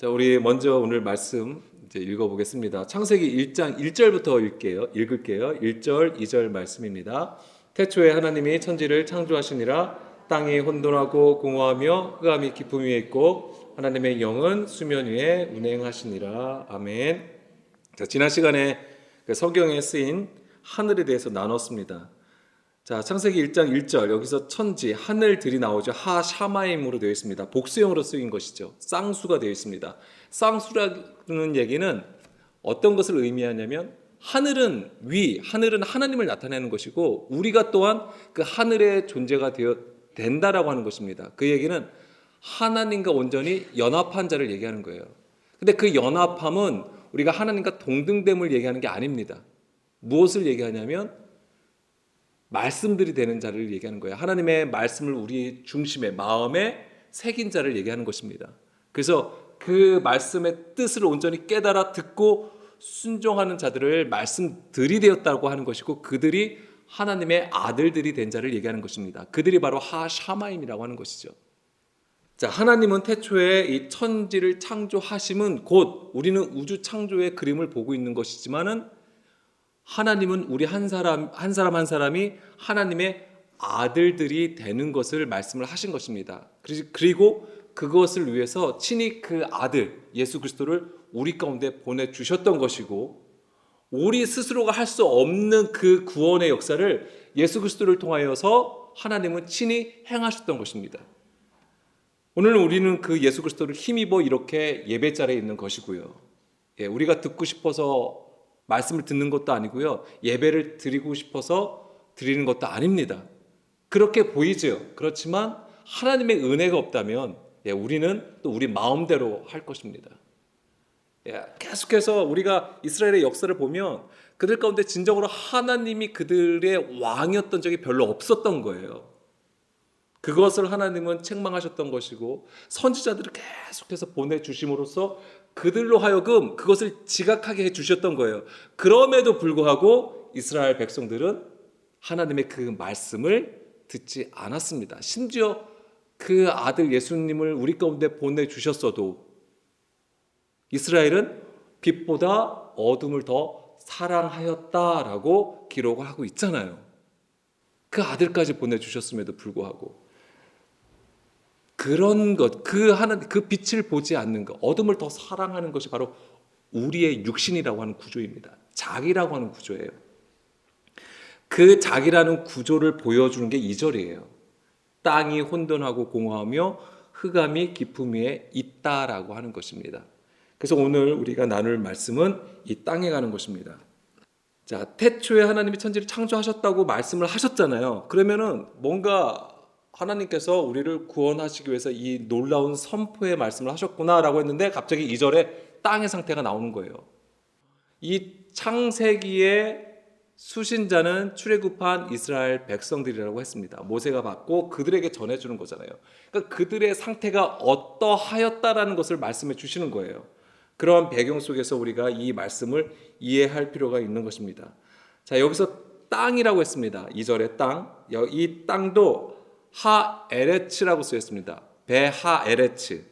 자, 우리 먼저 오늘 말씀 이제 읽어보겠습니다. 창세기 1장 1절부터 읽을게요. 1절, 2절 말씀입니다. 태초에 하나님이 천지를 창조하시니라. 땅이 혼돈하고 공허하며 흑암이 깊음 위에 있고 하나님의 영은 수면 위에 운행하시니라. 아멘. 자, 지난 시간에 성경에 쓰인 하늘에 대해서 나눴습니다. 자, 창세기 1장 1절 여기서 천지, 하늘들이 나오죠. 하샤마임으로 되어 있습니다. 복수형으로 쓰인 것이죠. 쌍수가 되어 있습니다. 쌍수라는 얘기는 어떤 것을 의미하냐면 하늘은 하늘은 하나님을 나타내는 것이고 우리가 또한 그 하늘의 존재가 된다라고 하는 것입니다. 그 얘기는 하나님과 온전히 연합한 자를 얘기하는 거예요. 근데 그 연합함은 우리가 하나님과 동등됨을 얘기하는 게 아닙니다. 무엇을 얘기하냐면 말씀들이 되는 자를 얘기하는 거예요. 하나님의 말씀을 우리 중심에, 마음에 새긴 자를 얘기하는 것입니다. 그래서 그 말씀의 뜻을 온전히 깨달아 듣고 순종하는 자들을 말씀들이 되었다고 하는 것이고 그들이 하나님의 아들들이 된 자를 얘기하는 것입니다. 그들이 바로 하샤마임이라고 하는 것이죠. 자, 하나님은 태초에 이 천지를 창조하심은 곧 우리는 우주 창조의 그림을 보고 있는 것이지만은 하나님은 우리 한 사람 한 사람이 하나님의 아들들이 되는 것을 말씀을 하신 것입니다. 그리고 그것을 위해서 친히 그 아들 예수 그리스도를 우리 가운데 보내주셨던 것이고 우리 스스로가 할 수 없는 그 구원의 역사를 예수 그리스도를 통하여서 하나님은 친히 행하셨던 것입니다. 오늘 우리는 그 예수 그리스도를 힘입어 이렇게 예배 자리에 있는 것이고요. 우리가 듣고 싶어서 말씀을 듣는 것도 아니고요. 예배를 드리고 싶어서 드리는 것도 아닙니다. 그렇게 보이죠. 그렇지만 하나님의 은혜가 없다면 우리는 또 우리 마음대로 할 것입니다. 계속해서 우리가 이스라엘의 역사를 보면 그들 가운데 진정으로 하나님이 그들의 왕이었던 적이 별로 없었던 거예요. 그것을 하나님은 책망하셨던 것이고 선지자들을 계속해서 보내주심으로써 그들로 하여금 그것을 지각하게 해주셨던 거예요. 그럼에도 불구하고 이스라엘 백성들은 하나님의 그 말씀을 듣지 않았습니다. 심지어 그 아들 예수님을 우리 가운데 보내주셨어도 이스라엘은 빛보다 어둠을 더 사랑하였다라고 기록을 하고 있잖아요. 그 아들까지 보내주셨음에도 불구하고 그런 것, 그 빛을 보지 않는 것, 어둠을 더 사랑하는 것이 바로 우리의 육신이라고 하는 구조입니다. 자기라고 하는 구조예요. 그 자기라는 구조를 보여주는 게 2절이에요. 땅이 혼돈하고 공허하며 흑암이 깊음 위에 있다라고 하는 것입니다. 그래서 오늘 우리가 나눌 말씀은 이 땅에 가는 것입니다. 자, 태초에 하나님이 천지를 창조하셨다고 말씀을 하셨잖아요. 그러면은 뭔가 하나님께서 우리를 구원하시기 위해서 이 놀라운 선포의 말씀을 하셨구나라고 했는데 갑자기 2절에 땅의 상태가 나오는 거예요. 이 창세기의 수신자는 출애굽한 이스라엘 백성들이라고 했습니다. 모세가 받고 그들에게 전해주는 거잖아요. 그러니까 그들의 상태가 어떠하였다라는 것을 말씀해 주시는 거예요. 그러한 배경 속에서 우리가 이 말씀을 이해할 필요가 있는 것입니다. 자, 여기서 땅이라고 했습니다. 2절에 땅. 이 땅도 하에레츠라고 쓰였습니다. 베하에레츠.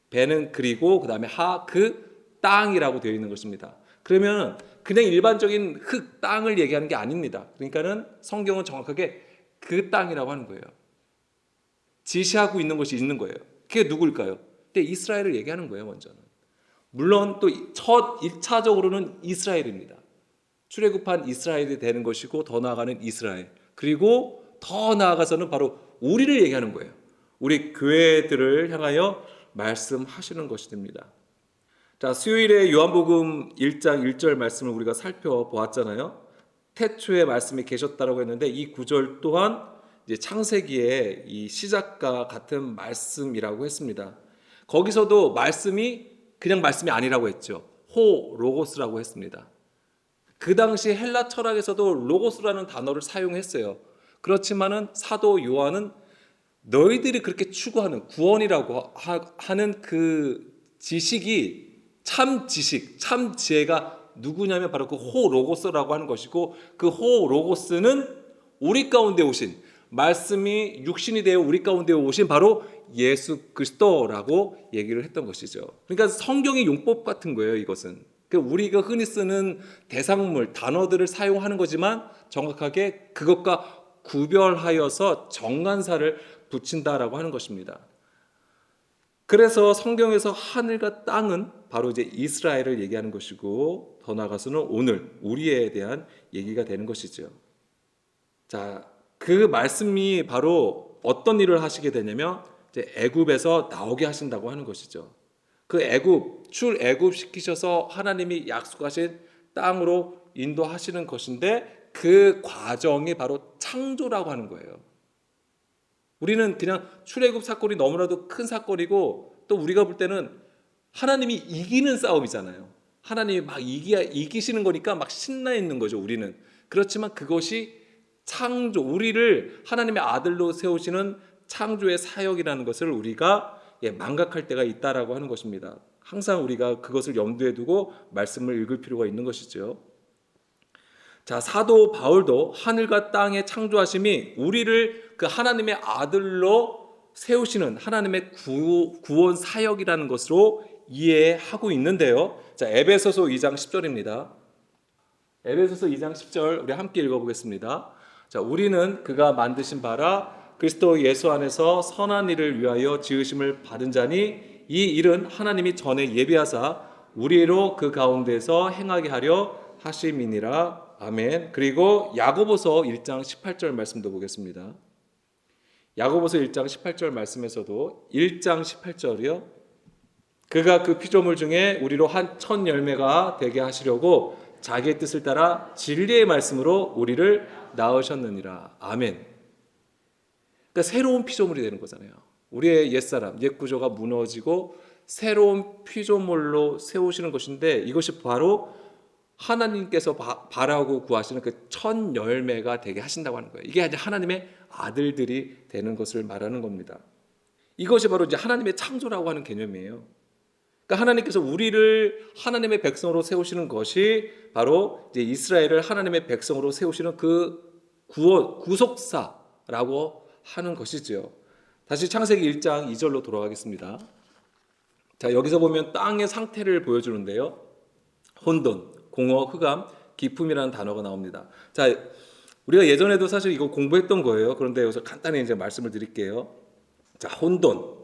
베는 그리고 그 다음에 그 땅이라고 되어 있는 것입니다. 그러면 그냥 일반적인 흙, 땅을 얘기하는 게 아닙니다. 그러니까는 성경은 정확하게 그 땅이라고 하는 거예요. 지시하고 있는 것이 있는 거예요. 그게 누굴까요? 근데 이스라엘을 얘기하는 거예요, 먼저는. 물론 또 첫 1차적으로는 이스라엘입니다. 출애굽한 이스라엘이 되는 것이고 더 나아가는 이스라엘. 그리고 더 나아가서는 바로 우리를 얘기하는 거예요. 우리 교회들을 향하여 말씀하시는 것이 됩니다. 자, 수요일에 요한복음 1장 1절 말씀을 우리가 살펴보았잖아요. 태초에 말씀이 계셨다라고 했는데 이 구절 또한 이제 창세기의 이 시작과 같은 말씀이라고 했습니다. 거기서도 말씀이 그냥 말씀이 아니라고 했죠. 로고스라고 했습니다. 그 당시 헬라 철학에서도 로고스라는 단어를 사용했어요. 그렇지만은 사도 요한은 너희들이 그렇게 추구하는 구원이라고 하는 그 지식이 참 지식, 참 지혜가 누구냐면 바로 그 로고스라고 하는 것이고 그 로고스는 우리 가운데 오신 말씀이 육신이 되어 우리 가운데 오신 바로 예수 그리스도라고 얘기를 했던 것이죠. 그러니까 성경의 용법 같은 거예요, 이것은. 우리가 흔히 쓰는 대상물, 단어들을 사용하는 거지만 정확하게 그것과 구별하여서 정관사를 붙인다라고 하는 것입니다. 그래서 성경에서 하늘과 땅은 바로 이제 이스라엘을 얘기하는 것이고, 더 나아가서는 오늘 우리에 대한 얘기가 되는 것이죠. 자, 그 말씀이 바로 어떤 일을 하시게 되냐면 이제 애굽에서 나오게 하신다고 하는 것이죠. 그 출애굽 시키셔서 하나님이 약속하신 땅으로 인도하시는 것인데, 그 과정이 바로 창조라고 하는 거예요. 우리는 그냥 출애굽 사건이 너무나도 큰 사건이고, 또 우리가 볼 때는 하나님이 이기는 싸움이잖아요. 하나님이 막 이기시는 거니까 막 신나 있는 거죠, 우리는. 그렇지만 그것이 창조, 우리를 하나님의 아들로 세우시는 창조의 사역이라는 것을 우리가 망각할 때가 있다라고 하는 것입니다. 항상 우리가 그것을 염두에 두고 말씀을 읽을 필요가 있는 것이죠. 자, 사도 바울도 하늘과 땅의 창조하심이 우리를 그 하나님의 아들로 세우시는 하나님의 구원 사역이라는 것으로 이해하고 있는데요. 자, 에베소서 2장 10절입니다. 에베소서 2장 10절 우리 함께 읽어보겠습니다. 자, 우리는 그가 만드신 바라 그리스도 예수 안에서 선한 일을 위하여 지으심을 받은 자니, 이 일은 하나님이 전에 예비하사 우리로 그 가운데서 행하게 하려 하심이니라. 아멘. 그리고 야고보서 1장 18절 말씀도 보겠습니다. 야고보서 1장 18절 말씀에서도 1장 18절이요. 그가 그 피조물 중에 우리로 한 첫 열매가 되게 하시려고 자기의 뜻을 따라 진리의 말씀으로 우리를 낳으셨느니라. 아멘. 그러니까 새로운 피조물이 되는 거잖아요. 우리의 옛사람, 옛 구조가 무너지고 새로운 피조물로 세우시는 것인데, 이것이 바로 하나님께서 바라고 구하시는 그 첫 열매가 되게 하신다고 하는 거예요. 이게 이제 하나님의 아들들이 되는 것을 말하는 겁니다. 이것이 바로 이제 하나님의 창조라고 하는 개념이에요. 그러니까 하나님께서 우리를 하나님의 백성으로 세우시는 것이 바로 이제 이스라엘을 하나님의 백성으로 세우시는 그 구속사라고 하는 것이지요. 다시 창세기 1장 2절로 돌아가겠습니다. 자, 여기서 보면 땅의 상태를 보여주는데요. 혼돈, 공허, 흑암, 기품이라는 단어가 나옵니다. 자, 우리가 예전에도 사실 이거 공부했던 거예요. 그런데 여기서 간단히 이제 말씀을 드릴게요. 자, 혼돈.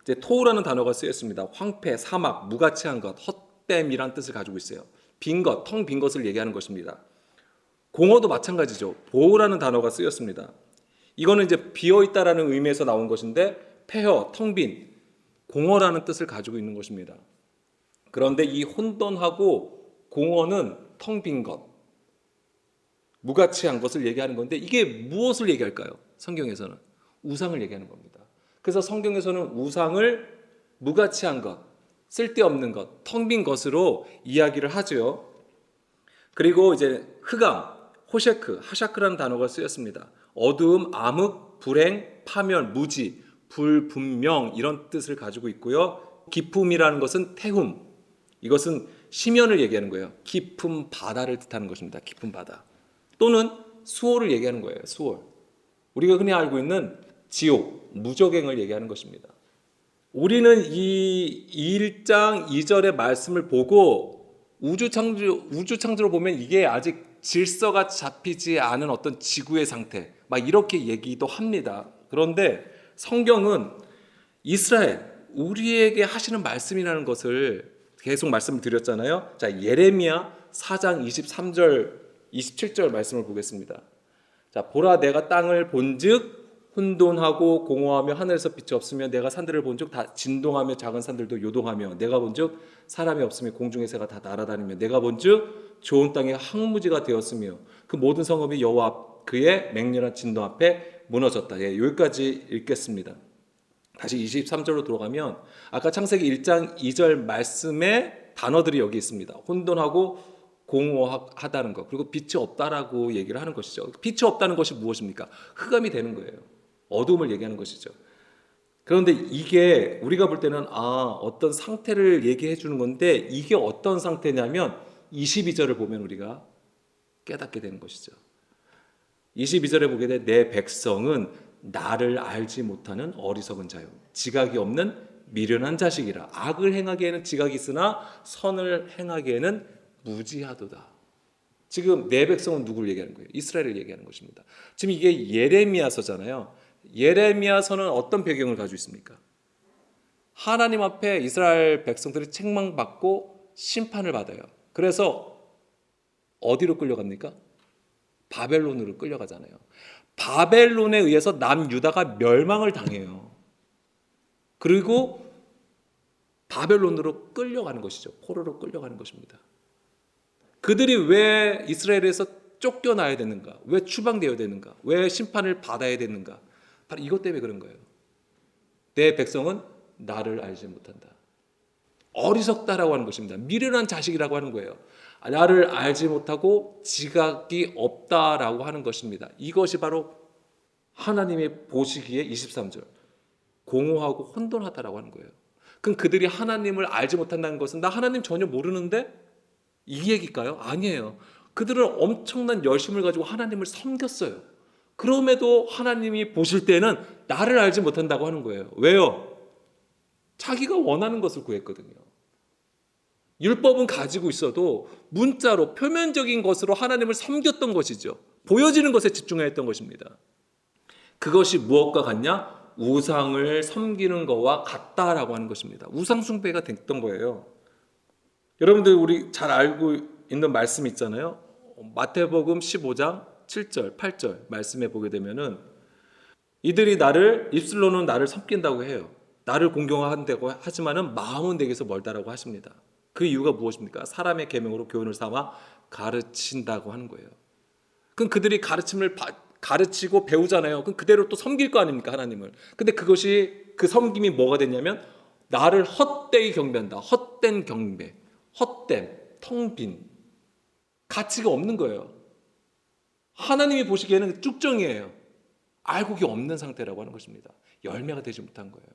이제 토우라는 단어가 쓰였습니다. 황폐, 사막, 무가치한 것, 헛됨이란 뜻을 가지고 있어요. 빈 것, 텅 빈 것을 얘기하는 것입니다. 공허도 마찬가지죠. 보호라는 단어가 쓰였습니다. 이거는 이제 비어 있다라는 의미에서 나온 것인데, 폐허, 텅 빈, 공허라는 뜻을 가지고 있는 것입니다. 그런데 이 혼돈하고 공허는 텅 빈 것, 무가치한 것을 얘기하는 건데, 이게 무엇을 얘기할까요? 성경에서는 우상을 얘기하는 겁니다. 그래서 성경에서는 우상을 무가치한 것, 쓸데없는 것, 텅 빈 것으로 이야기를 하죠. 그리고 이제 흑암, 호셰크, 하샤크라는 단어가 쓰였습니다. 어두움, 암흑, 불행, 파멸, 무지, 불분명 이런 뜻을 가지고 있고요. 기품이라는 것은 태움, 이것은 심연을 얘기하는 거예요. 깊은 바다를 뜻하는 것입니다. 깊은 바다. 또는 수월을 얘기하는 거예요. 수월. 우리가 흔히 알고 있는 지옥, 무저갱을 얘기하는 것입니다. 우리는 이 1장 2절의 말씀을 보고 우주 창조를 보면 이게 아직 질서가 잡히지 않은 어떤 지구의 상태, 막 이렇게 얘기도 합니다. 그런데 성경은 이스라엘, 우리에게 하시는 말씀이라는 것을 계속 말씀을 드렸잖아요. 자, 예레미야 4장 23절, 27절 말씀을 보겠습니다. 자, 보라 내가 땅을 본즉 혼돈하고 공허하며 하늘에서 빛이 없으며 내가 산들을 본즉 다 진동하며 작은 산들도 요동하며 내가 본즉 사람이 없으며 공중의 새가 다 날아다니며 내가 본즉 좋은 땅이 황무지가 되었으며 그 모든 성읍이 여호와 그의 맹렬한 진동 앞에 무너졌다. 예, 여기까지 읽겠습니다. 다시 23절로 들어가면 아까 창세기 1장 2절 말씀의 단어들이 여기 있습니다. 혼돈하고 공허하다는 것, 그리고 빛이 없다라고 얘기를 하는 것이죠. 빛이 없다는 것이 무엇입니까? 흑암이 되는 거예요. 어둠을 얘기하는 것이죠. 그런데 이게 우리가 볼 때는 어떤 상태를 얘기해 주는 건데, 이게 어떤 상태냐면 22절을 보면 우리가 깨닫게 되는 것이죠. 22절에 보게 돼 내 백성은 나를 알지 못하는 어리석은 자요 지각이 없는 미련한 자식이라. 악을 행하기에는 지각이 있으나 선을 행하기에는 무지하도다. 지금 내 백성은 누구를 얘기하는 거예요? 이스라엘을 얘기하는 것입니다. 지금 이게 예레미야서잖아요. 예레미야서는 어떤 배경을 가지고 있습니까? 하나님 앞에 이스라엘 백성들이 책망받고 심판을 받아요. 그래서 어디로 끌려갑니까? 바벨론으로 끌려가잖아요. 바벨론에 의해서 남유다가 멸망을 당해요. 그리고 바벨론으로 끌려가는 것이죠. 포로로 끌려가는 것입니다. 그들이 왜 이스라엘에서 쫓겨나야 되는가? 왜 추방되어야 되는가? 왜 심판을 받아야 되는가? 바로 이것 때문에 그런 거예요. 내 백성은 나를 알지 못한다. 어리석다라고 하는 것입니다. 미련한 자식이라고 하는 거예요. 나를 알지 못하고 지각이 없다라고 하는 것입니다. 이것이 바로 하나님의 보시기에 23절 공허하고 혼돈하다라고 하는 거예요. 그럼 그들이 하나님을 알지 못한다는 것은 나 하나님 전혀 모르는데 이 얘기일까요? 아니에요. 그들은 엄청난 열심을 가지고 하나님을 섬겼어요. 그럼에도 하나님이 보실 때는 나를 알지 못한다고 하는 거예요. 왜요? 자기가 원하는 것을 구했거든요. 율법은 가지고 있어도 문자로 표면적인 것으로 하나님을 섬겼던 것이죠. 보여지는 것에 집중했던 것입니다. 그것이 무엇과 같냐? 우상을 섬기는 것과 같다라고 하는 것입니다. 우상 숭배가 됐던 거예요. 여러분들 우리 잘 알고 있는 말씀 있잖아요. 마태복음 15장 7절, 8절 말씀에 보게 되면은 이들이 나를 입술로는 나를 섬긴다고 해요. 나를 공경한다고 하지만은 마음은 내게서 멀다라고 하십니다. 그 이유가 무엇입니까? 사람의 계명으로 교훈을 삼아 가르친다고 하는 거예요. 그럼 그들이 가르치고 배우잖아요. 그럼 그대로 또 섬길 거 아닙니까? 하나님을. 근데 그것이 그 섬김이 뭐가 됐냐면 나를 헛되이 경배한다. 헛된 경배, 헛된, 텅 빈 가치가 없는 거예요. 하나님이 보시기에는 쭉정이에요. 알곡이 없는 상태라고 하는 것입니다. 열매가 되지 못한 거예요.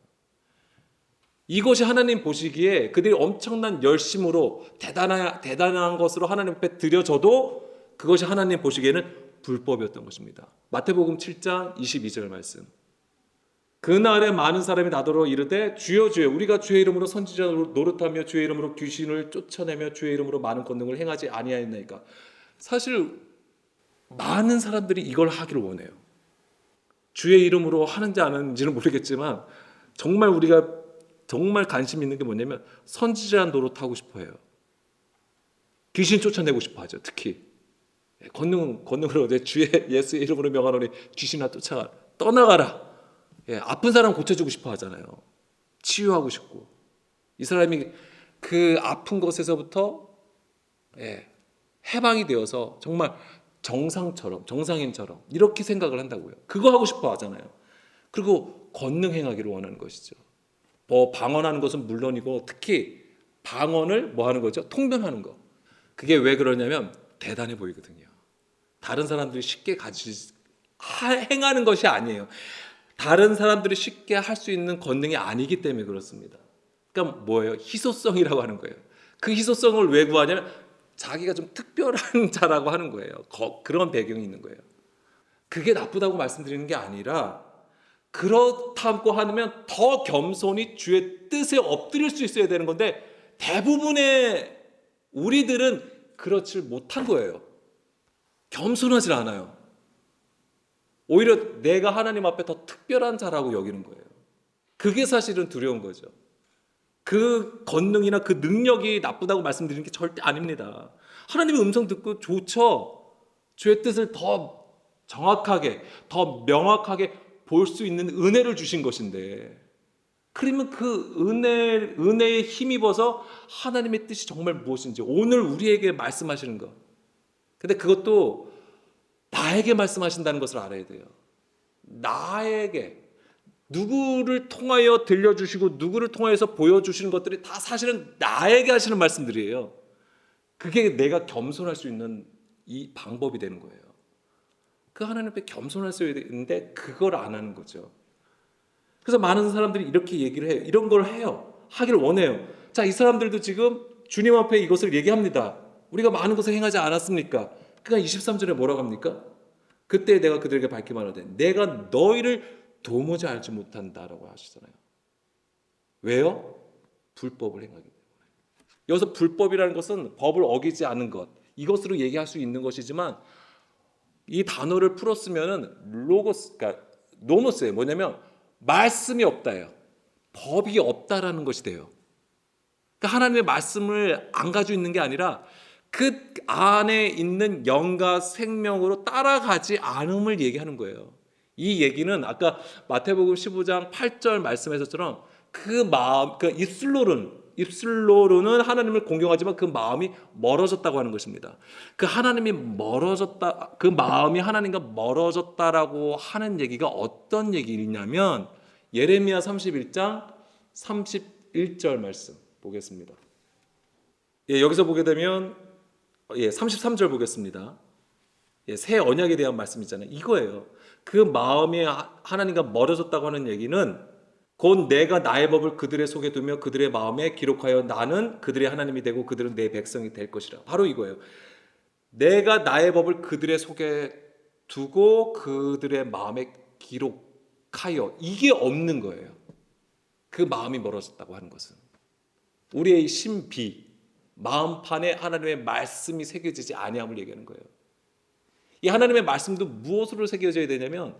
이것이 하나님 보시기에 그들이 엄청난 열심으로 대단한 것으로 하나님 앞에 드려져도 그것이 하나님 보시기에는 불법이었던 것입니다. 마태복음 7장 22절 말씀. 그날에 많은 사람이 나더러 이르되 주여 주여 우리가 주의 이름으로 선지자 노릇하며 주의 이름으로 귀신을 쫓아내며 주의 이름으로 많은 권능을 행하지 아니하였나이까. 사실 많은 사람들이 이걸 하기를 원해요. 주의 이름으로 하는지 안 하는지는 모르겠지만 정말 우리가 정말 관심 있는 게 뭐냐면 선지자 노릇하고 싶어 해요. 귀신 쫓아내고 싶어 하죠. 특히 권능으로 내 주의 예수의 이름으로 명하노니 귀신아 쫓아가 떠나가라. 아픈 사람 고쳐주고 싶어 하잖아요. 치유하고 싶고 이 사람이 그 아픈 것에서부터 해방이 되어서 정말 정상인처럼 이렇게 생각을 한다고요. 그거 하고 싶어 하잖아요. 그리고 권능 행하기를 원하는 것이죠. 방언하는 것은 물론이고 특히 방언을 뭐 하는 거죠? 통변하는 거. 그게 왜 그러냐면 대단해 보이거든요. 다른 사람들이 쉽게 행하는 것이 아니에요. 다른 사람들이 쉽게 할 수 있는 권능이 아니기 때문에 그렇습니다. 그러니까 뭐예요? 희소성이라고 하는 거예요. 그 희소성을 왜 구하냐면 자기가 좀 특별한 자라고 하는 거예요. 그런 배경이 있는 거예요. 그게 나쁘다고 말씀드리는 게 아니라 그렇다고 하면 더 겸손히 주의 뜻에 엎드릴 수 있어야 되는 건데 대부분의 우리들은 그렇지 못한 거예요. 겸손하지 않아요. 오히려 내가 하나님 앞에 더 특별한 자라고 여기는 거예요. 그게 사실은 두려운 거죠. 그 권능이나 그 능력이 나쁘다고 말씀드리는 게 절대 아닙니다. 하나님의 음성 듣고 좋죠. 주의 뜻을 더 정확하게, 더 명확하게 볼 수 있는 은혜를 주신 것인데 그러면 그 은혜에 힘입어서 하나님의 뜻이 정말 무엇인지 오늘 우리에게 말씀하시는 것. 근데 그것도 나에게 말씀하신다는 것을 알아야 돼요. 나에게 누구를 통하여 들려주시고 누구를 통하여서 보여주시는 것들이 다 사실은 나에게 하시는 말씀들이에요. 그게 내가 겸손할 수 있는 이 방법이 되는 거예요. 그 하나님 앞에 겸손할 수 있는데 그걸 안 하는 거죠. 그래서 많은 사람들이 이렇게 얘기를 해요. 이런 걸 해요. 하기를 원해요. 자, 이 사람들도 지금 주님 앞에 이것을 얘기합니다. 우리가 많은 것을 행하지 않았습니까? 그러니까 23절에 뭐라고 합니까? 그때 내가 그들에게 밝히 말하되 내가 너희를 도무지 알지 못한다라고 하시잖아요. 왜요? 불법을 행하기 때문에. 여기서 불법이라는 것은 법을 어기지 않은 것, 이것으로 얘기할 수 있는 것이지만 이 단어를 풀었으면은 로고스, 그러니까 노노스예요. 뭐냐면 말씀이 없다예요. 법이 없다라는 것이 돼요. 그러니까 하나님의 말씀을 안 가지고 있는 게 아니라 그 안에 있는 영과 생명으로 따라가지 않음을 얘기하는 거예요. 이 얘기는 아까 마태복음 15장 8절 말씀에서처럼 그 마음, 그 입술로는 하나님을 공경하지만 그 마음이 멀어졌다고 하는 것입니다. 그 하나님이 멀어졌다, 그 마음이 하나님과 멀어졌다라고 하는 얘기가 어떤 얘기냐면 예레미야 31장 31절 말씀 보겠습니다. 여기서 보게 되면 33절 보겠습니다. 새 언약에 대한 말씀이잖아요. 이거예요. 그 마음이 하나님과 멀어졌다고 하는 얘기는 곧 내가 나의 법을 그들의 속에 두며 그들의 마음에 기록하여 나는 그들의 하나님이 되고 그들은 내 백성이 될 것이라. 바로 이거예요. 내가 나의 법을 그들의 속에 두고 그들의 마음에 기록하여, 이게 없는 거예요. 그 마음이 멀어졌다고 하는 것은 우리의 신비, 마음판에 하나님의 말씀이 새겨지지 아니함을 얘기하는 거예요. 이 하나님의 말씀도 무엇으로 새겨져야 되냐면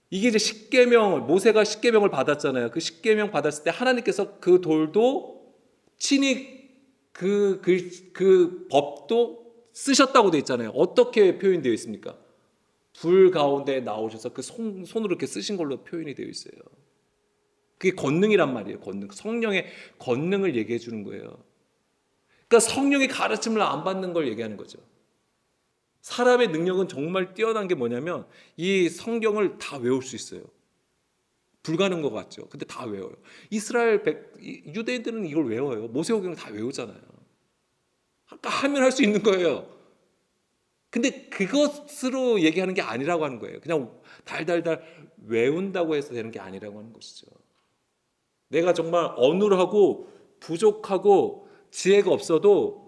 이게 이제 십계명, 모세가 십계명을 받았잖아요. 그 십계명 받았을 때 하나님께서 그 돌도 친히 그 법도 쓰셨다고 되어 있잖아요. 어떻게 표현되어 있습니까? 불 가운데 나오셔서 그 손으로 이렇게 쓰신 걸로 표현이 되어 있어요. 그게 권능이란 말이에요. 권능. 성령의 권능을 얘기해 주는 거예요. 그러니까 성령의 가르침을 안 받는 걸 얘기하는 거죠. 사람의 능력은 정말 뛰어난 게 뭐냐면 이 성경을 다 외울 수 있어요. 불가능한 것 같죠. 근데 다 외워요. 유대인들은 이걸 외워요. 모세오경을 다 외우잖아요. 아까 하면 할 수 있는 거예요. 근데 그것으로 얘기하는 게 아니라고 하는 거예요. 그냥 달달달 외운다고 해서 되는 게 아니라고 하는 것이죠. 내가 정말 어눌하고 부족하고 지혜가 없어도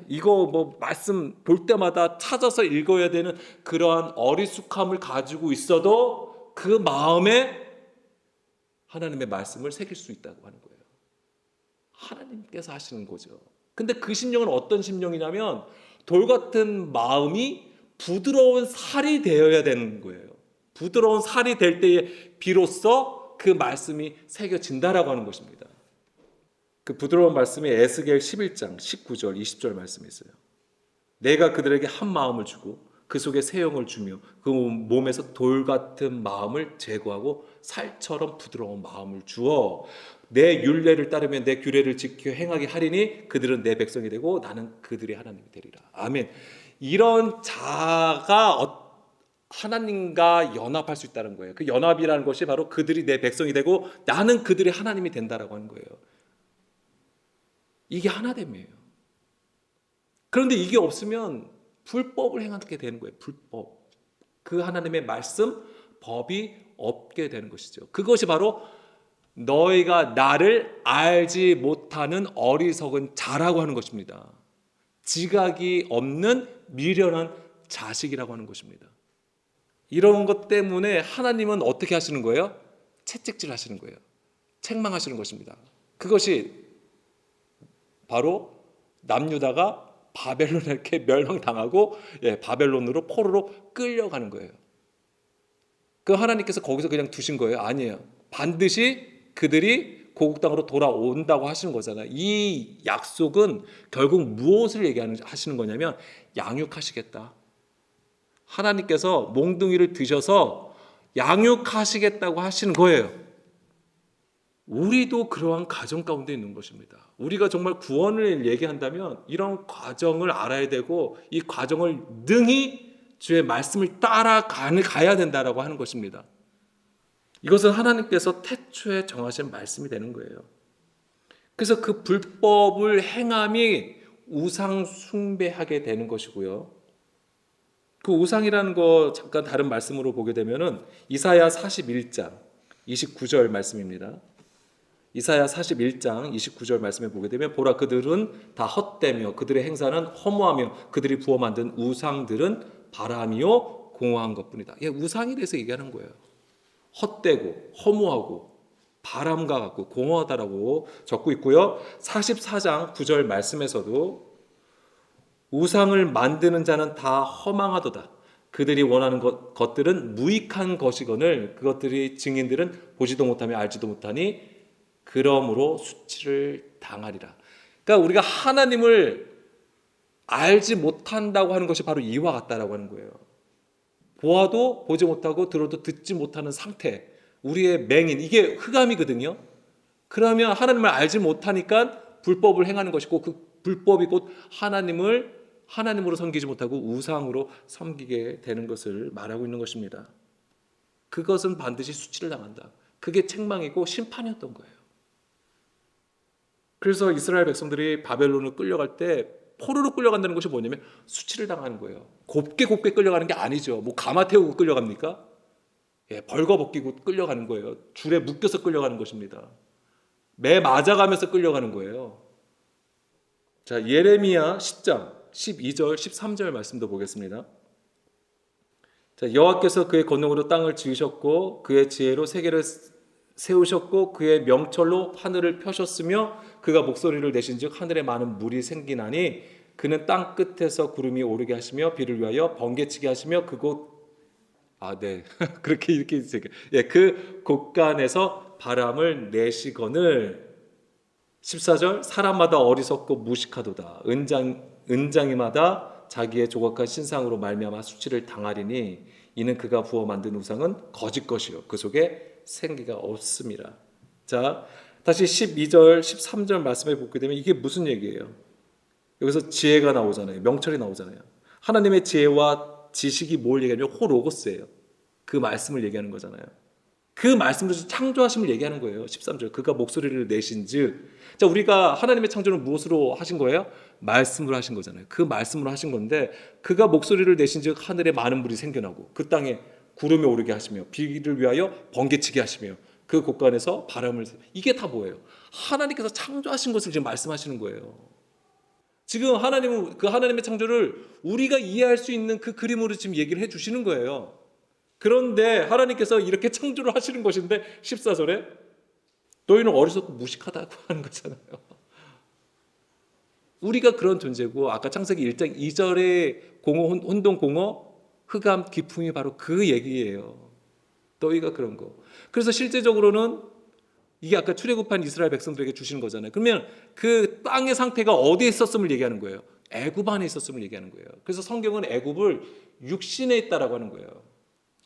이거 뭐 말씀 볼 때마다 찾아서 읽어야 되는 그러한 어리숙함을 가지고 있어도 그 마음에 하나님의 말씀을 새길 수 있다고 하는 거예요. 하나님께서 하시는 거죠. 근데 그 심령은 어떤 심령이냐면 돌 같은 마음이 부드러운 살이 되어야 되는 거예요. 부드러운 살이 될 때에 비로소 그 말씀이 새겨진다라고 하는 것입니다. 그 부드러운 말씀이 에스겔 11장 19절 20절 말씀이 있어요. 내가 그들에게 한 마음을 주고 그 속에 새 영을 주며 그 몸에서 돌 같은 마음을 제거하고 살처럼 부드러운 마음을 주어 내 율례를 따르며 내 규례를 지켜 행하게 하리니 그들은 내 백성이 되고 나는 그들의 하나님이 되리라. 아멘. 이런 자가 하나님과 연합할 수 있다는 거예요. 그 연합이라는 것이 바로 그들이 내 백성이 되고 나는 그들의 하나님이 된다라고 하는 거예요. 이게 하나됨이에요. 그런데 이게 없으면 불법을 행하게 되는 거예요. 불법. 그 하나님의 말씀, 법이 없게 되는 것이죠. 그것이 바로 너희가 나를 알지 못하는 어리석은 자라고 하는 것입니다. 지각이 없는 미련한 자식이라고 하는 것입니다. 이런 것 때문에 하나님은 어떻게 하시는 거예요? 채찍질 하시는 거예요. 책망하시는 것입니다. 그것이 바로 남유다가 바벨론에 이렇게 멸망당하고 바벨론으로 포로로 끌려가는 거예요. 그 하나님께서 거기서 그냥 두신 거예요? 아니에요. 반드시 그들이 고국 땅으로 돌아온다고 하시는 거잖아요. 이 약속은 결국 무엇을 하시는 거냐면 양육하시겠다. 하나님께서 몽둥이를 드셔서 양육하시겠다고 하시는 거예요. 우리도 그러한 과정 가운데 있는 것입니다. 우리가 정말 구원을 얘기한다면 이런 과정을 알아야 되고 이 과정을 능히 주의 말씀을 따라가야 된다라고 하는 것입니다. 이것은 하나님께서 태초에 정하신 말씀이 되는 거예요. 그래서 그 불법을 행함이 우상 숭배하게 되는 것이고요. 그 우상이라는 거 잠깐 다른 말씀으로 보게 되면은 이사야 41장 29절 말씀입니다. 이사야 41장 29절 말씀에 보게 되면 보라 그들은 다 헛되며 그들의 행사는 허무하며 그들이 부어 만든 우상들은 바람이요 공허한 것뿐이다. 우상에 대해서 얘기하는 거예요. 헛되고 허무하고 바람과 같고 공허하다라고 적고 있고요. 44장 9절 말씀에서도 우상을 만드는 자는 다 허망하도다. 그들이 원하는 것들은 무익한 것이거늘 그것들이 증인들은 보지도 못하며 알지도 못하니 그러므로 수치를 당하리라. 그러니까 우리가 하나님을 알지 못한다고 하는 것이 바로 이와 같다라고 하는 거예요. 보아도 보지 못하고 들어도 듣지 못하는 상태, 우리의 맹인, 이게 흑암이거든요. 그러면 하나님을 알지 못하니까 불법을 행하는 것이고 그 불법이 곧 하나님으로 섬기지 못하고 우상으로 섬기게 되는 것을 말하고 있는 것입니다. 그것은 반드시 수치를 당한다. 그게 책망이고 심판이었던 거예요. 그래서 이스라엘 백성들이 바벨론을 끌려갈 때 포로로 끌려간다는 것이 뭐냐면 수치를 당하는 거예요. 곱게 끌려가는 게 아니죠. 뭐 가마 태우고 끌려갑니까? 벌거벗기고 끌려가는 거예요. 줄에 묶여서 끌려가는 것입니다. 매 맞아가면서 끌려가는 거예요. 자, 예레미야 10장 12절 13절 말씀도 보겠습니다. 자, 여호와께서 그의 권능으로 땅을 지으셨고 그의 지혜로 세계를 세우셨고 그의 명철로 하늘을 펴셨으며 그가 목소리를 내신즉 하늘에 많은 물이 생기나니 그는 땅 끝에서 구름이 오르게 하시며 비를 위하여 번개치게 하시며 그곳 그렇게 이렇게 그 곳간에서 바람을 내시거늘 14절 사람마다 어리석고 무식하도다 은장이마다 자기의 조각한 신상으로 말미암아 수치를 당하리니 이는 그가 부어 만든 우상은 거짓 것이요 그 속에 생기가 없습니다. 자, 다시 12절 13절 말씀에 보게 되면 이게 무슨 얘기예요? 여기서 지혜가 나오잖아요. 명철이 나오잖아요. 하나님의 지혜와 지식이 뭘 얘기하냐면 호로고스예요. 그 말씀을 얘기하는 거잖아요. 그 말씀으로 창조하심을 얘기하는 거예요. 13절 그가 목소리를 내신즉, 자, 우리가 하나님의 창조는 무엇으로 하신 거예요? 말씀으로 하신 거잖아요. 그 말씀으로 하신 건데 그가 목소리를 내신즉 하늘에 많은 물이 생겨나고 그 땅에 구름이 오르게 하시며 비를 위하여 번개치게 하시며 그 곳간에서 바람을, 이게 다 뭐예요? 하나님께서 창조하신 것을 지금 말씀하시는 거예요. 지금 하나님은 그 하나님의 창조를 우리가 이해할 수 있는 그 그림으로 지금 얘기를 해 주시는 거예요. 그런데 하나님께서 이렇게 창조를 하시는 것인데 14절에 너희는 어리석고 무식하다고 하는 거잖아요. 우리가 그런 존재고 아까 창세기 1장 2절의 공허, 혼돈 공허, 흑암, 기품이 바로 그 얘기예요. 너희가 그런 거. 그래서 실제적으로는 이게 아까 출애굽한 이스라엘 백성들에게 주시는 거잖아요. 그러면 그 땅의 상태가 어디에 있었음을 얘기하는 거예요? 애굽 안에 있었음을 얘기하는 거예요. 그래서 성경은 애굽을 육신에 있다라고 하는 거예요.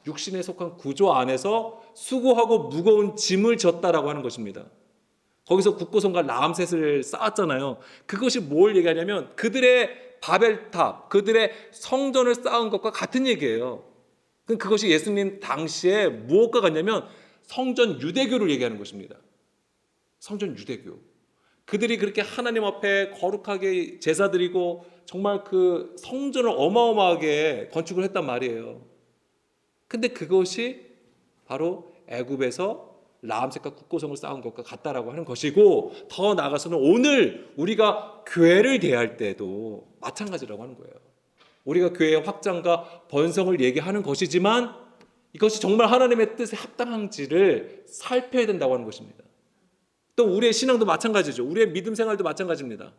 육신에 속한 구조 안에서 수고하고 무거운 짐을 졌다라고 하는 것입니다. 거기서 국고성과 라암셋을 쌓았잖아요. 그것이 뭘 얘기하냐면 그들의 바벨탑, 그들의 성전을 쌓은 것과 같은 얘기예요. 그것이 예수님 당시에 무엇과 같냐면 성전 유대교를 얘기하는 것입니다. 성전 유대교. 그들이 그렇게 하나님 앞에 거룩하게 제사 드리고 정말 그 성전을 어마어마하게 건축을 했단 말이에요. 근데 그것이 바로 애굽에서 라암셋과 국고성을 쌓은 것과 같다라고 하는 것이고, 더 나아가서는 오늘 우리가 교회를 대할 때도 마찬가지라고 하는 거예요. 우리가 교회의 확장과 번성을 얘기하는 것이지만 이것이 정말 하나님의 뜻에 합당한지를 살펴야 된다고 하는 것입니다. 또 우리의 신앙도 마찬가지죠. 우리의 믿음 생활도 마찬가지입니다.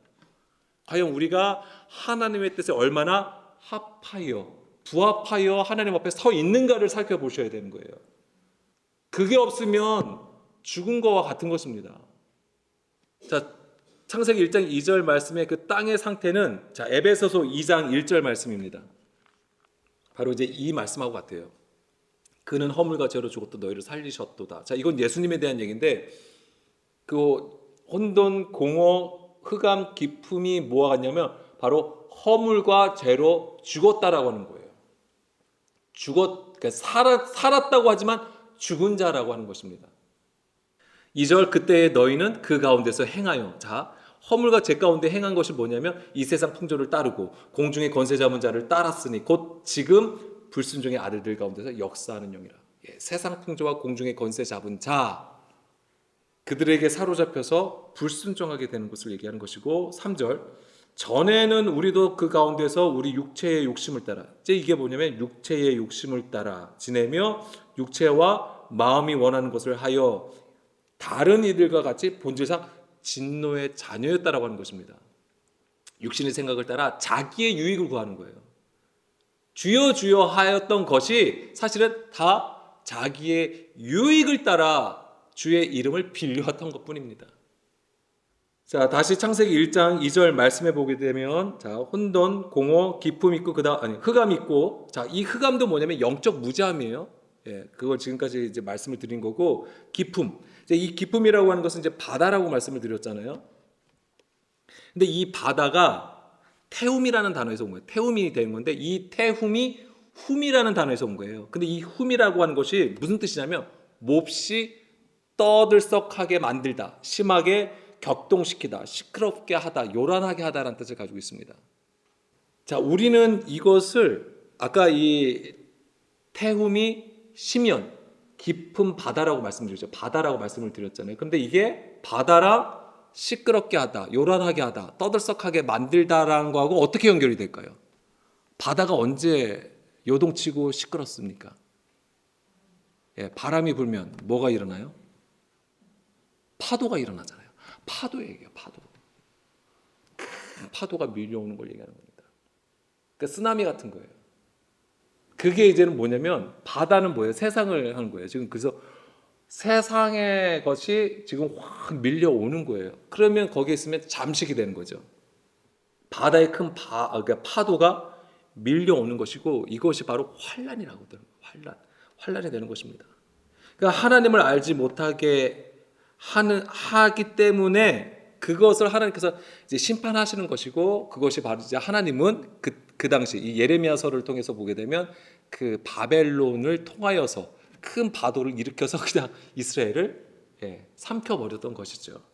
과연 우리가 하나님의 뜻에 얼마나 합하여 부합하여 하나님 앞에 서 있는가를 살펴보셔야 되는 거예요. 그게 없으면 죽은 거와 같은 것입니다. 자, 창세기 1장 2절 말씀의 그 땅의 상태는 자, 에베소서 2장 1절 말씀입니다. 바로 이제 이 말씀하고 같아요. 그는 허물과 죄로 죽었던 너희를 살리셨도다. 자, 이건 예수님에 대한 얘기인데 그 혼돈, 공허, 흑암, 기품이 뭐와 같냐면 바로 허물과 죄로 죽었다라고 하는 거예요. 그러니까 살았다고 하지만 죽은 자라고 하는 것입니다. 2절 그때 너희는 그 가운데서 행하여, 자, 허물과 죄 가운데 행한 것이 뭐냐면 이 세상 풍조를 따르고 공중의 권세 잡은 자를 따랐으니 곧 지금 불순종의 아들들 가운데서 역사하는 영이라. 세상 풍조와 공중의 권세 잡은 자, 그들에게 사로잡혀서 불순종하게 되는 것을 얘기하는 것이고, 3절 전에는 우리도 그 가운데서 우리 육체의 욕심을 따라, 이제 이게 뭐냐면 육체의 욕심을 따라 지내며 육체와 마음이 원하는 것을 하여 다른 이들과 같이 본질상 진노의 자녀였다라고 하는 것입니다. 육신의 생각을 따라 자기의 유익을 구하는 거예요. 주여 주여 하였던 것이 사실은 다 자기의 유익을 따라 주의 이름을 빌려왔던 것뿐입니다. 자, 다시 창세기 1장 2절 말씀해 보게 되면, 자, 혼돈, 공허, 기품 있고 흑암 있고, 자, 이 흑암도 뭐냐면 영적 무자함이에요. 예, 그걸 지금까지 이제 말씀을 드린 거고, 기품. 이제 이 기품이라고 하는 것은 이제 바다라고 말씀을 드렸잖아요. 근데 이 바다가 태움이라는 단어에서 온 거예요. 태움이 된 건데, 이 태움이 훔이라는 단어에서 온 거예요. 근데 이 훔이라고 하는 것이 무슨 뜻이냐면, 몹시 떠들썩하게 만들다, 심하게 격동시키다, 시끄럽게 하다, 요란하게 하다라는 뜻을 가지고 있습니다. 자, 우리는 이것을 아까 이 태움이 심연, 깊은 바다라고 말씀드렸죠. 바다라고 말씀을 드렸잖아요. 그런데 이게 바다랑 시끄럽게 하다, 요란하게 하다, 떠들썩하게 만들다라는 거하고 어떻게 연결이 될까요? 바다가 언제 요동치고 시끄럽습니까? 예, 바람이 불면 뭐가 일어나요? 파도가 일어나잖아요. 파도 얘기예요. 파도. 큰 파도가 밀려오는 걸 얘기하는 겁니다. 그러니까 쓰나미 같은 거예요. 그게 이제는 뭐냐면 바다는 뭐예요? 세상을 하는 거예요. 지금 그래서 세상의 것이 지금 확 밀려오는 거예요. 그러면 거기에 있으면 잠식이 되는 거죠. 바다의 큰 그러니까 파도가 밀려오는 것이고 이것이 바로 환란이라고 하거든요. 환란이 되는 것입니다. 그러니까 하나님을 알지 못하게 하기 때문에 그것을 하나님께서 이제 심판하시는 것이고 그것이 바로 이제 하나님은 그 당시 이 예레미야서를 통해서 보게 되면 그 바벨론을 통하여서 큰 파도를 일으켜서 그냥 이스라엘을 삼켜버렸던 것이죠.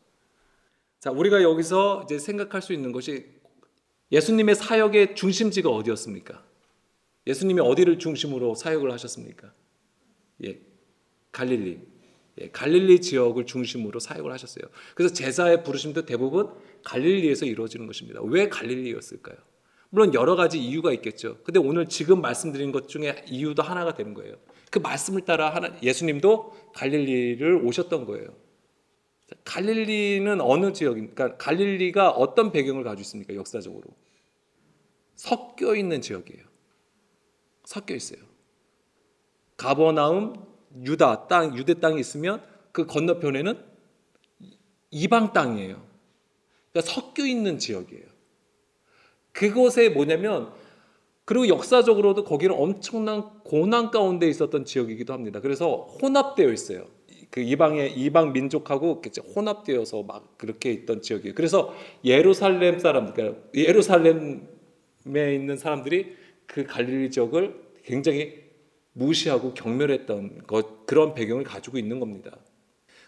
자, 우리가 여기서 이제 생각할 수 있는 것이 예수님의 사역의 중심지가 어디였습니까? 예수님이 어디를 중심으로 사역을 하셨습니까? 갈릴리. 갈릴리 지역을 중심으로 사역을 하셨어요. 그래서 제자의 부르심도 대부분 갈릴리에서 이루어지는 것입니다. 왜 갈릴리였을까요? 물론 여러 가지 이유가 있겠죠. 근데 오늘 지금 말씀드린 것 중에 이유도 하나가 되는 거예요. 그 말씀을 따라 예수님도 갈릴리를 오셨던 거예요. 갈릴리는 어느 지역입니까? 갈릴리가 어떤 배경을 가지고 있습니까? 역사적으로 섞여 있는 지역이에요. 섞여 있어요. 가버나움, 유대 땅이 있으면 그 건너편에는 이방 땅이에요. 그러니까 섞여 있는 지역이에요. 그곳에 뭐냐면 그리고 역사적으로도 거기는 엄청난 고난 가운데 있었던 지역이기도 합니다. 그래서 혼합되어 있어요. 그 이방 민족하고 혼합되어서 막 그렇게 있던 지역이에요. 그래서 예루살렘 사람들, 그러니까 예루살렘에 있는 사람들이 그 갈릴리 지역을 굉장히 무시하고 경멸했던 그런 배경을 가지고 있는 겁니다.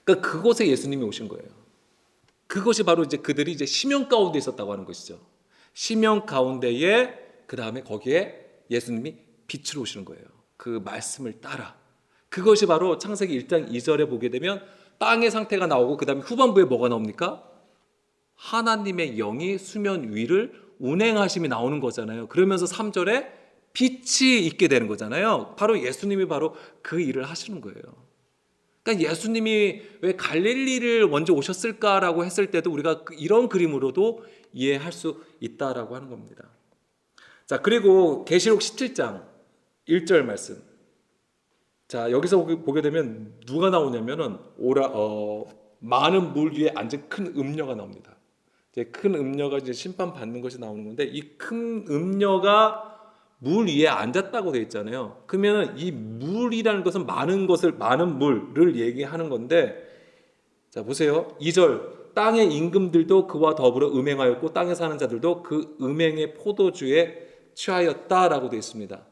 그러니까 그곳에 예수님이 오신 거예요. 그것이 바로 이제 그들이 이제 심령 가운데 있었다고 하는 것이죠. 심령 가운데에 그 다음에 거기에 예수님이 빛으로 오시는 거예요. 그 말씀을 따라. 그것이 바로 창세기 1장 2절에 보게 되면 땅의 상태가 나오고 그 다음에 후반부에 뭐가 나옵니까? 하나님의 영이 수면 위를 운행하심이 나오는 거잖아요. 그러면서 3절에 빛이 있게 되는 거잖아요. 바로 예수님이 바로 그 일을 하시는 거예요. 그러니까 예수님이 왜 갈릴리를 먼저 오셨을까라고 했을 때도 우리가 이런 그림으로도 이해할 수 있다라고 하는 겁니다. 자, 그리고 계시록 17장 1절 말씀. 자, 여기서 보게 되면 누가 나오냐면은 많은 물 위에 앉은 큰 음녀가 나옵니다. 이제 큰 음녀가 이제 심판 받는 것이 나오는 건데 이 큰 음녀가 물 위에 앉았다고 되어 있잖아요. 그러면 이 물이라는 것은 많은 물을 얘기하는 건데, 자 보세요. 2절 땅의 임금들도 그와 더불어 음행하였고 땅에 사는 자들도 그 음행의 포도주에 취하였다라고 되어 있습니다.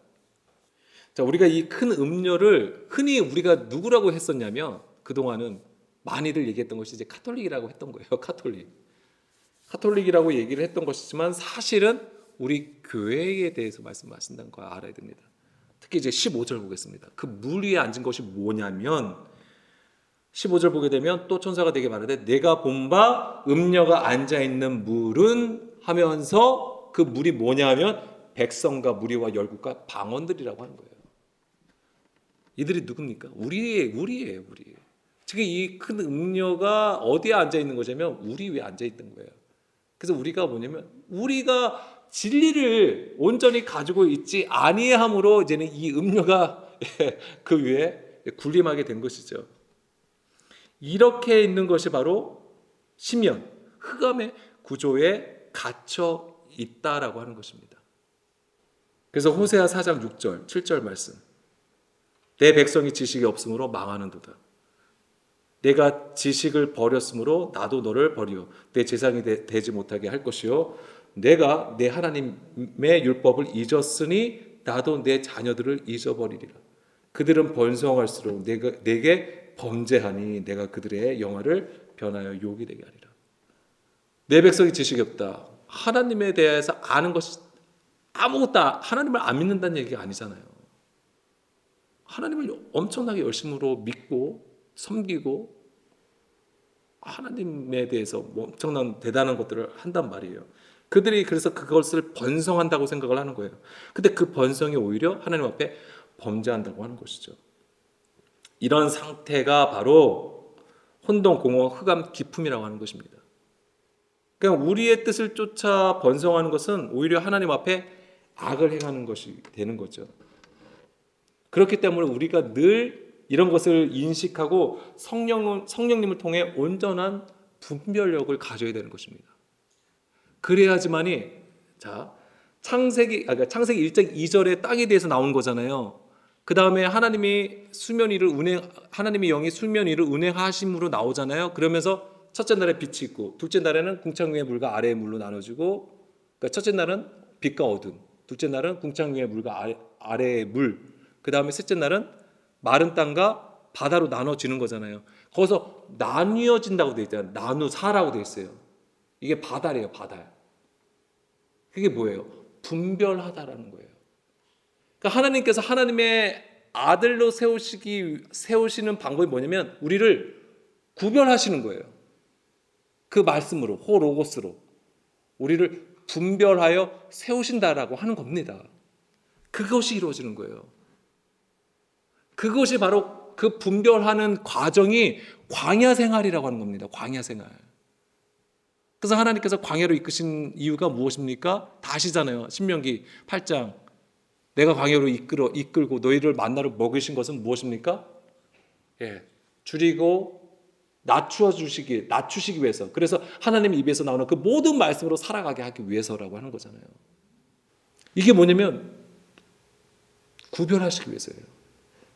자, 우리가 이 큰 음료를 흔히 우리가 누구라고 했었냐면 그동안은 많이들 얘기했던 것이 이제 카톨릭이라고 했던 거예요. 카톨릭이라고 얘기를 했던 것이지만 사실은 우리 교회에 대해서 말씀하신다는 거 알아야 됩니다. 특히 이제 15절 보겠습니다. 그 물 위에 앉은 것이 뭐냐면 15절 보게 되면 또 천사가 되게 말하되 내가 본 바 음녀가 앉아있는 물은 하면서 그 물이 뭐냐면 백성과 무리와 열국과 방언들이라고 하는 거예요. 이들이 누굽니까? 우리예요, 우리. 지금 이 큰 음녀가 어디에 앉아 있는 거냐면 우리 위에 앉아 있던 거예요. 그래서 우리가 뭐냐면 우리가 진리를 온전히 가지고 있지 아니함으로 이제는 이 음녀가 그 위에 군림하게 된 것이죠. 이렇게 있는 것이 바로 심연, 흑암의 구조에 갇혀 있다라고 하는 것입니다. 그래서 호세아 4장 6절, 7절 말씀. 내 백성이 지식이 없으므로 망하는도다. 내가 지식을 버렸으므로 나도 너를 버리어 내 재상이 되지 못하게 할 것이요 내가 내 하나님의 율법을 잊었으니 나도 내 자녀들을 잊어버리리라. 그들은 번성할수록 내게 범죄하니 내가 그들의 영화를 변하여 욕이 되게 하리라. 내 백성이 지식이 없다. 하나님에 대해서 아는 것이 아무것도 하나님을 안 믿는다는 얘기가 아니잖아요. 하나님을 엄청나게 열심으로 믿고 섬기고 하나님에 대해서 엄청난 대단한 것들을 한단 말이에요. 그들이 그래서 그것을 번성한다고 생각을 하는 거예요. 근데 그 번성이 오히려 하나님 앞에 범죄한다고 하는 것이죠. 이런 상태가 바로 혼돈, 공허, 흑암, 기품이라고 하는 것입니다. 그러니까 우리의 뜻을 쫓아 번성하는 것은 오히려 하나님 앞에 악을 행하는 것이 되는 거죠. 그렇기 때문에 우리가 늘 이런 것을 인식하고 성령님을 통해 온전한 분별력을 가져야 되는 것입니다. 그래야지만이 창세기 1장 2절에 땅에 대해서 나온 거잖아요. 그 다음에 하나님이 하나님의 영이 수면 위를 운행하심으로 나오잖아요. 그러면서 첫째 날에 빛이 있고 둘째 날에는 궁창 위의 물과 아래의 물로 나눠지고, 그러니까 첫째 날은 빛과 어둠, 둘째 날은 궁창 위의 물과 아래의 물, 그 다음에 셋째 날은 마른 땅과 바다로 나눠지는 거잖아요. 거기서 나뉘어진다고 되어 있잖아요. 나누사라고 되어 있어요. 이게 바다래요, 바다. 그게 뭐예요? 분별하다라는 거예요. 그러니까 하나님께서 하나님의 아들로 세우시는 방법이 뭐냐면 우리를 구별하시는 거예요. 그 말씀으로, 호로고스로 우리를 분별하여 세우신다라고 하는 겁니다. 그것이 이루어지는 거예요. 그것이 바로 그 분별하는 과정이 광야 생활이라고 하는 겁니다. 광야 생활. 그래서 하나님께서 광야로 이끄신 이유가 무엇입니까? 다 아시잖아요. 신명기 8장. 내가 광야로 이끌고 너희를 만나로 먹이신 것은 무엇입니까? 줄이고 낮추시기 위해서. 그래서 하나님 입에서 나오는 그 모든 말씀으로 살아가게 하기 위해서라고 하는 거잖아요. 이게 뭐냐면 구별하시기 위해서예요.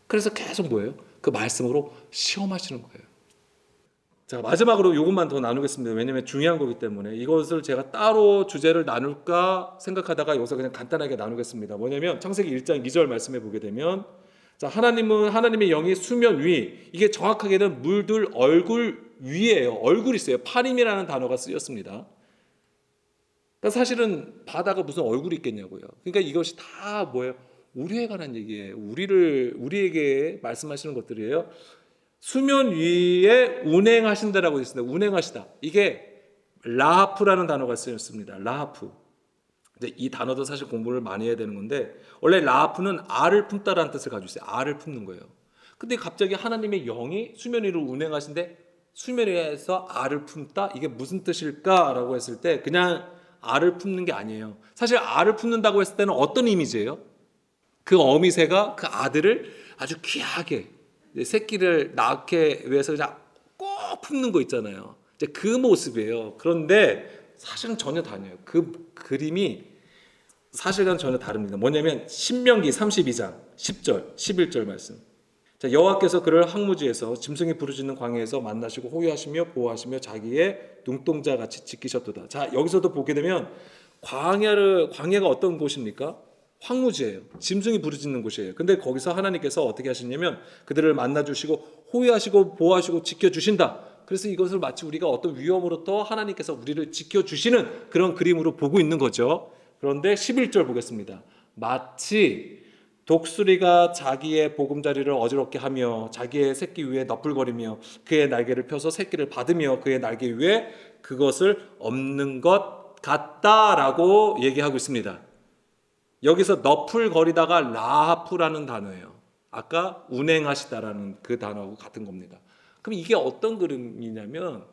그래서 계속 뭐예요? 그 말씀으로 시험하시는 거예요. 자, 마지막으로 이것만 더 나누겠습니다. 왜냐하면 중요한 거기 때문에 이것을 제가 따로 주제를 나눌까 생각하다가 여기서 그냥 간단하게 나누겠습니다. 뭐냐면 창세기 1장 2절 말씀해 보게 되면, 자, 하나님의 영이 수면 위, 이게 정확하게는 물들 얼굴 위에요. 얼굴이 있어요. 파림이라는 단어가 쓰였습니다. 그러니까 사실은 바다가 무슨 얼굴이 있겠냐고요. 그러니까 이것이 다 뭐예요? 우리에 관한 얘기예요. 우리에게 말씀하시는 것들이에요. 수면 위에 운행하신다라고 되어 있습니다. 운행하시다. 이게 라하프라는 단어가 쓰였습니다. 라하프. 근데 이 단어도 사실 공부를 많이 해야 되는 건데, 원래 라하프는 알을 품다라는 뜻을 가지고 있어요. 알을 품는 거예요. 근데 갑자기 하나님의 영이 수면 위로 운행하신데 수면 위에서 알을 품다? 이게 무슨 뜻일까라고 했을 때 그냥 알을 품는 게 아니에요. 사실 알을 품는다고 했을 때는 어떤 이미지예요? 그 어미새가 그 아들을 아주 귀하게 새끼를 낳게 위해서 그냥 꼭 품는 거 있잖아요. 이제 그 모습이에요. 그런데 사실은 전혀 다르네요. 그 그림이 사실과는 전혀 다릅니다. 뭐냐면 신명기 32장 10절 11절 말씀. 자, 여호와께서 그를 항무지에서 짐승이 부르짖는 광야에서 만나시고 호위하시며 보호하시며 자기의 눈동자 같이 지키셨도다. 자, 여기서도 보게 되면 광야가 어떤 곳입니까? 황무지예요. 짐승이 부르짖는 곳이에요. 근데 거기서 하나님께서 어떻게 하시냐면 그들을 만나주시고 호위하시고 보호하시고 지켜주신다. 그래서 이것을 마치 우리가 어떤 위험으로부터 하나님께서 우리를 지켜주시는 그런 그림으로 보고 있는 거죠. 그런데 11절 보겠습니다. 마치 독수리가 자기의 보금자리를 어지럽게 하며 자기의 새끼 위에 너풀거리며 그의 날개를 펴서 새끼를 받으며 그의 날개 위에 그것을 엎는 것 같다라고 얘기하고 있습니다. 여기서 너풀거리다가 라하프라는 단어예요. 아까 운행하시다라는 그 단어하고 같은 겁니다. 그럼 이게 어떤 그림이냐면,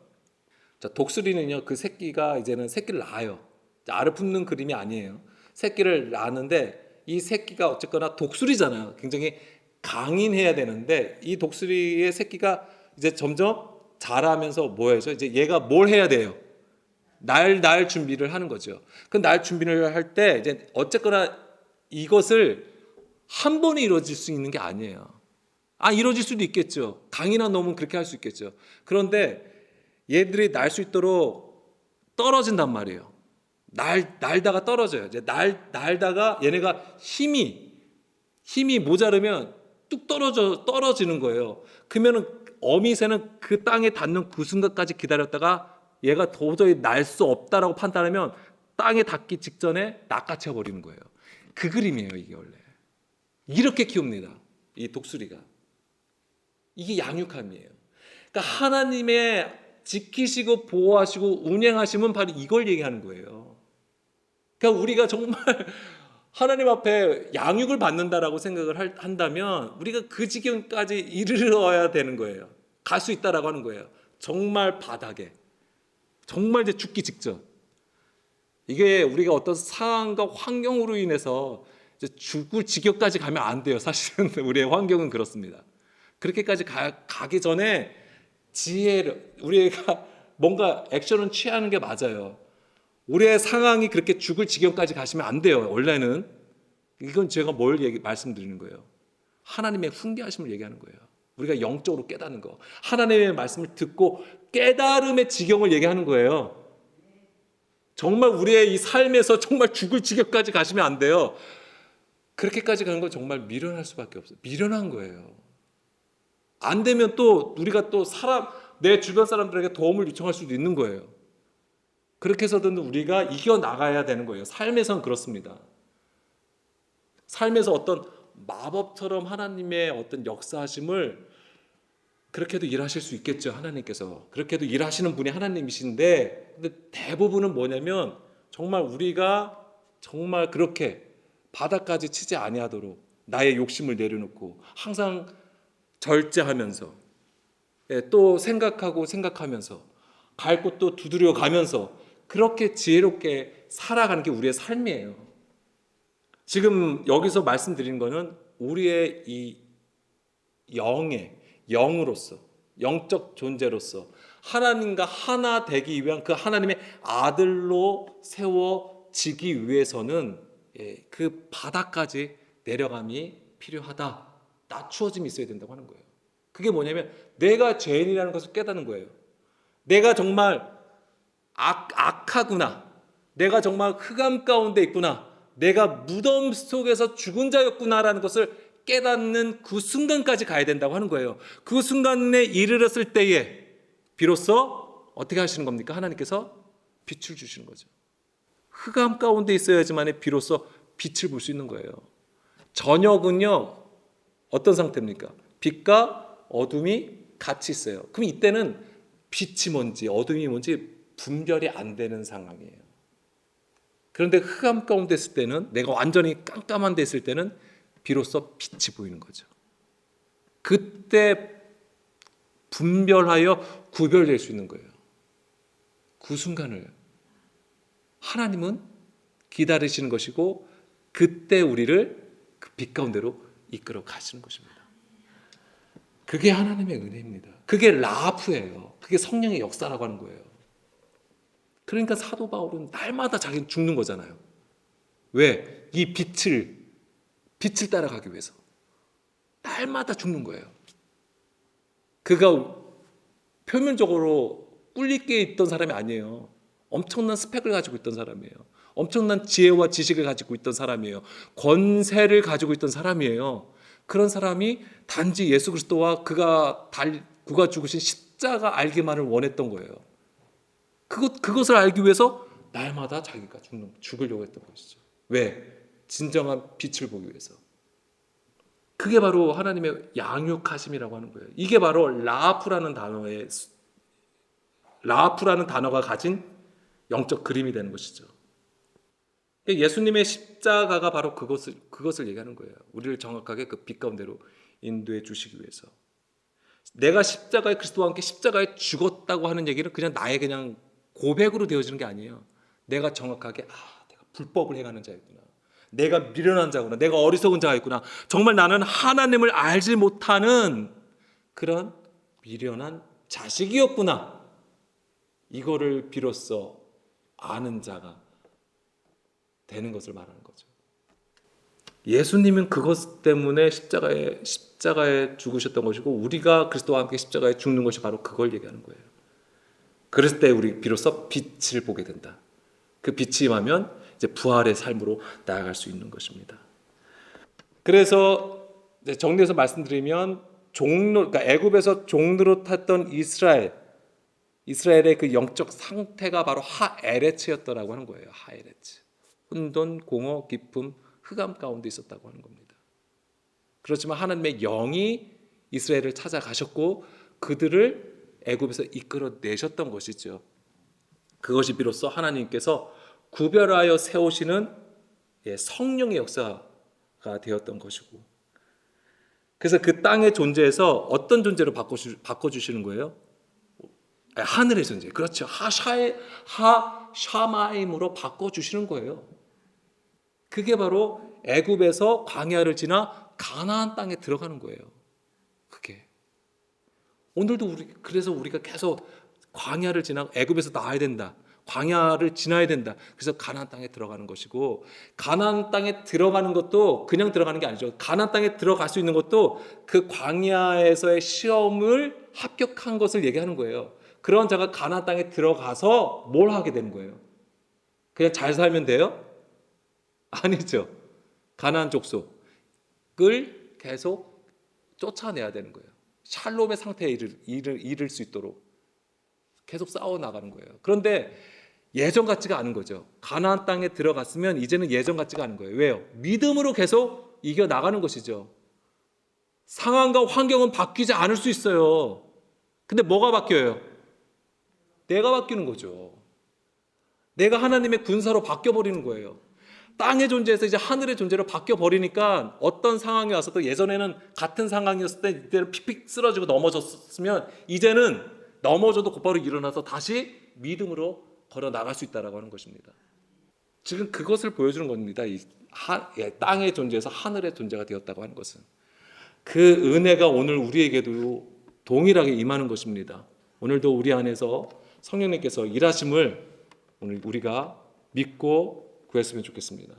자, 독수리는요, 그 새끼가 이제는 새끼를 낳아요. 알을 품는 그림이 아니에요. 새끼를 낳는데 이 새끼가 어쨌거나 독수리잖아요. 굉장히 강인해야 되는데 이 독수리의 새끼가 이제 점점 자라면서 뭐해서 이제 얘가 뭘 해야 돼요? 날 준비를 하는 거죠. 그 날 준비를 할 때 이제 어쨌거나 이것을 한 번에 이루어질 수 있는 게 아니에요. 이루어질 수도 있겠죠. 강인한 놈은 그렇게 할 수 있겠죠. 그런데 얘들이 날 수 있도록 떨어진단 말이에요. 날다가 떨어져요. 이제 날다가 얘네가 힘이 모자르면 뚝 떨어지는 거예요. 그러면은 어미새는 그 땅에 닿는 그 순간까지 기다렸다가 얘가 도저히 날 수 없다라고 판단하면 땅에 닿기 직전에 낚아채 버리는 거예요. 그 그림이에요, 이게 원래. 이렇게 키웁니다. 이 독수리가. 이게 양육함이에요. 그러니까 하나님의 지키시고 보호하시고 운행하시면 바로 이걸 얘기하는 거예요. 그러니까 우리가 정말 하나님 앞에 양육을 받는다라고 생각을 한다면 우리가 그 지경까지 이르러야 되는 거예요. 갈 수 있다라고 하는 거예요. 정말 바닥에. 정말 이제 죽기 직전. 이게 우리가 어떤 상황과 환경으로 인해서 이제 죽을 지경까지 가면 안 돼요. 사실은 우리의 환경은 그렇습니다. 그렇게까지 가기 전에 지혜를, 우리가 뭔가 액션을 취하는 게 맞아요. 우리의 상황이 그렇게 죽을 지경까지 가시면 안 돼요. 원래는. 이건 제가 말씀드리는 거예요. 하나님의 훈계하심을 얘기하는 거예요. 우리가 영적으로 깨닫는 거. 하나님의 말씀을 듣고 깨달음의 지경을 얘기하는 거예요. 정말 우리의 이 삶에서 정말 죽을 지경까지 가시면 안 돼요. 그렇게까지 가는 건 정말 미련할 수밖에 없어요. 미련한 거예요. 안 되면 또 우리가 또 내 주변 사람들에게 도움을 요청할 수도 있는 거예요. 그렇게 해서든 우리가 이겨나가야 되는 거예요. 삶에서는 그렇습니다. 삶에서 어떤 마법처럼 하나님의 어떤 역사하심을 그렇게도 일하실 수 있겠죠. 하나님께서. 그렇게도 일하시는 분이 하나님이신데, 근데 대부분은 뭐냐면 정말 우리가 정말 그렇게 바닥까지 치지 아니하도록 나의 욕심을 내려놓고 항상 절제하면서, 또 생각하면서 갈 곳도 두드려 가면서 그렇게 지혜롭게 살아가는 게 우리의 삶이에요. 지금 여기서 말씀드리는 거는 우리의 이 영으로서, 영적 존재로서 하나님과 하나 되기 위한 그 하나님의 아들로 세워지기 위해서는 그 바닥까지 내려감이 필요하다. 낮추어짐이 있어야 된다고 하는 거예요. 그게 뭐냐면 내가 죄인이라는 것을 깨닫는 거예요. 내가 정말 악하구나. 내가 정말 흑암 가운데 있구나. 내가 무덤 속에서 죽은 자였구나라는 것을 깨닫는 그 순간까지 가야 된다고 하는 거예요. 그 순간에 이르렀을 때에 비로소 어떻게 하시는 겁니까? 하나님께서 빛을 주시는 거죠. 흑암 가운데 있어야지만 비로소 빛을 볼 수 있는 거예요. 저녁은요, 어떤 상태입니까? 빛과 어둠이 같이 있어요. 그럼 이때는 빛이 뭔지 어둠이 뭔지 분별이 안 되는 상황이에요. 그런데 흑암 가운데 있을 때는, 내가 완전히 깜깜한 데 있을 때는 비로소 빛이 보이는 거죠. 그때 분별하여 구별될 수 있는 거예요. 그 순간을 하나님은 기다리시는 것이고 그때 우리를 그 빛 가운데로 이끌어 가시는 것입니다. 그게 하나님의 은혜입니다. 그게 라프예요. 그게 성령의 역사라고 하는 거예요. 그러니까 사도 바울은 날마다 자기는 죽는 거잖아요. 왜? 이 빛을 따라가기 위해서 날마다 죽는 거예요. 그가 표면적으로 꿀리게 있던 사람이 아니에요. 엄청난 스펙을 가지고 있던 사람이에요. 엄청난 지혜와 지식을 가지고 있던 사람이에요. 권세를 가지고 있던 사람이에요. 그런 사람이 단지 예수 그리스도와 그가 죽으신 십자가 알기만을 원했던 거예요. 그것을 알기 위해서 날마다 자기가 죽으려고 했던 것이죠. 왜? 진정한 빛을 보기 위해서. 그게 바로 하나님의 양육하심이라고 하는 거예요. 이게 바로 라프라는 단어가 가진 영적 그림이 되는 것이죠. 예수님의 십자가가 바로 그것을 얘기하는 거예요. 우리를 정확하게 그 빛 가운데로 인도해 주시기 위해서. 내가 십자가에 그리스도와 함께 십자가에 죽었다고 하는 얘기는 그냥 나의 그냥 고백으로 되어지는 게 아니에요. 내가 정확하게 내가 불법을 행하는 자였구나. 내가 미련한 자구나. 내가 어리석은 자였구나. 정말 나는 하나님을 알지 못하는 그런 미련한 자식이었구나. 이거를 비로소 아는 자가 되는 것을 말하는 거죠. 예수님은 그것 때문에 십자가에 죽으셨던 것이고 우리가 그리스도와 함께 십자가에 죽는 것이 바로 그걸 얘기하는 거예요. 그랬을 때 우리 비로소 빛을 보게 된다. 그 빛이 임하면 이제 부활의 삶으로 나아갈 수 있는 것입니다. 그래서 정리해서 말씀드리면 그러니까 애굽에서 종로로 탔던 이스라엘의 그 영적 상태가 바로 하에레츠였더라고 하는 거예요. 하에레츠. 혼돈, 공허, 기쁨, 흑암 가운데 있었다고 하는 겁니다. 그렇지만 하나님의 영이 이스라엘을 찾아가셨고 그들을 애굽에서 이끌어내셨던 것이죠. 그것이 비로소 하나님께서 구별하여 세우시는 성령의 역사가 되었던 것이고, 그래서 그 땅의 존재에서 어떤 존재로 바꿔주시는 거예요? 하늘의 존재. 그렇죠. 하샤마임으로 바꿔주시는 거예요. 그게 바로 애굽에서 광야를 지나 가나안 땅에 들어가는 거예요. 그게. 오늘도 그래서 우리가 계속 광야를 지나 애굽에서 나와야 된다. 광야를 지나야 된다. 그래서 가나안 땅에 들어가는 것이고, 가나안 땅에 들어가는 것도 그냥 들어가는 게 아니죠. 가나안 땅에 들어갈 수 있는 것도 그 광야에서의 시험을 합격한 것을 얘기하는 거예요. 그런 자가 가나안 땅에 들어가서 뭘 하게 되는 거예요? 그냥 잘 살면 돼요? 아니죠. 가나안 족속을 계속 쫓아내야 되는 거예요. 샬롬의 상태에 이를 수 있도록 계속 싸워 나가는 거예요. 그런데 예전 같지가 않은 거죠. 가나안 땅에 들어갔으면 이제는 예전 같지가 않은 거예요. 왜요? 믿음으로 계속 이겨 나가는 것이죠. 상황과 환경은 바뀌지 않을 수 있어요. 근데 뭐가 바뀌어요? 내가 바뀌는 거죠. 내가 하나님의 군사로 바뀌어버리는 거예요. 땅의 존재에서 이제 하늘의 존재로 바뀌어버리니까 어떤 상황이 와서도 예전에는 같은 상황이었을 때 이때는 픽픽 쓰러지고 넘어졌으면 이제는 넘어져도 곧바로 일어나서 다시 믿음으로 걸어 나갈 수 있다라고 하는 것입니다. 지금 그것을 보여주는 겁니다. 땅의 존재에서 하늘의 존재가 되었다고 하는 것은 그 은혜가 오늘 우리에게도 동일하게 임하는 것입니다. 오늘도 우리 안에서 성령님께서 일하심을 오늘 우리가 믿고 구했으면 좋겠습니다.